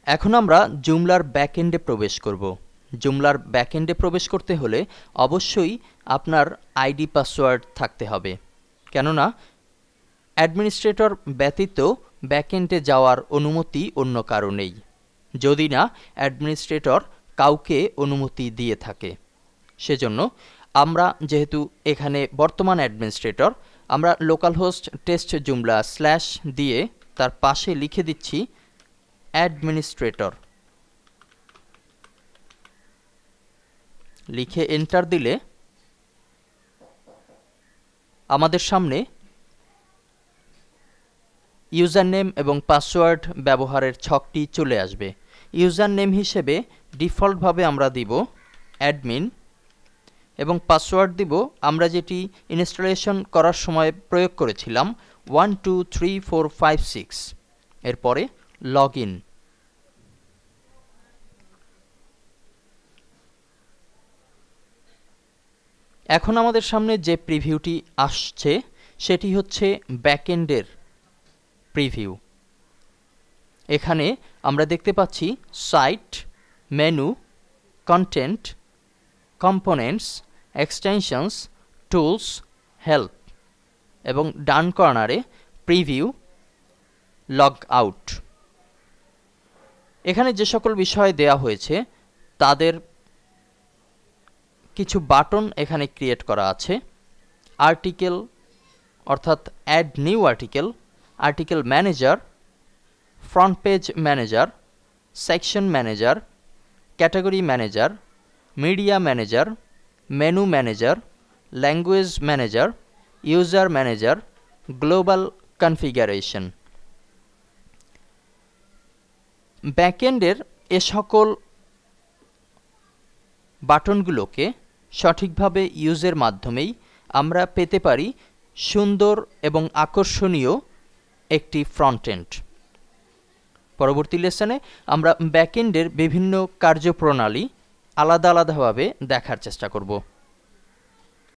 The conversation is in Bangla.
এখন আমরা জুমলার ব্যাকএন্ডে প্রবেশ করব। জুমলার ব্যাকএন্ডে প্রবেশ করতে হলে অবশ্যই আপনার আইডি পাসওয়ার্ড থাকতে হবে, কেননা অ্যাডমিনিস্ট্রেটর ব্যতীত ব্যাকএন্ডে যাওয়ার অনুমতি অন্য কারো নেই, যদি না অ্যাডমিনিস্ট্রেটর কাউকে অনুমতি দিয়ে থাকে। সেজন্য আমরা যেহেতু এখানে বর্তমান অ্যাডমিনিস্ট্রেটর, আমরা লোকাল হোস্ট টেস্ট জুমলা স্ল্যাশ দিয়ে তার পাশে লিখে দিচ্ছি অ্যাডমিনিস্ট্রেটর। লিখে এন্টার দিলে আমাদের সামনে ইউজার নেম এবং পাসওয়ার্ড ব্যবহারের ছকটি চলে আসবে। ইউজার নেম হিসেবে ডিফল্টভাবে আমরা দিব অ্যাডমিন এবং পাসওয়ার্ড দিব আমরা যেটি ইনস্টলেশন করার সময় প্রয়োগ করেছিলাম 123456। এরপরে লগ ইন। এখন আমাদের সামনে যে প্রিভিউটি আসছে সেটি হচ্ছে ব্যাকএন্ডের প্রিভিউ। এখানে আমরা দেখতে পাচ্ছি site, menu, content, components, extensions, tools, help এবং ডান কর্নারে প্রিভিউ, লগ আউট। এখানে যে সকল বিষয় দেয়া হয়েছে তাদের কিছু বাটন এখানে ক্রিয়েট করা আছে। আর্টিকেল অর্থাৎ add new article, article manager, front page manager, section manager, category manager, media manager, menu manager, language manager, user manager, global configuration. ব্যাকএন্ডের এ সকল বাটনগুলোকে সঠিকভাবে ইউজের মাধ্যমেই আমরা পেতে পারি সুন্দর এবং আকর্ষণীয় একটি ফ্রন্ট এন্ড। পরবর্তী লেসনে আমরা ব্যাকএন্ডের বিভিন্ন কার্যপ্রণালী আলাদা আলাদাভাবে দেখার চেষ্টা করব।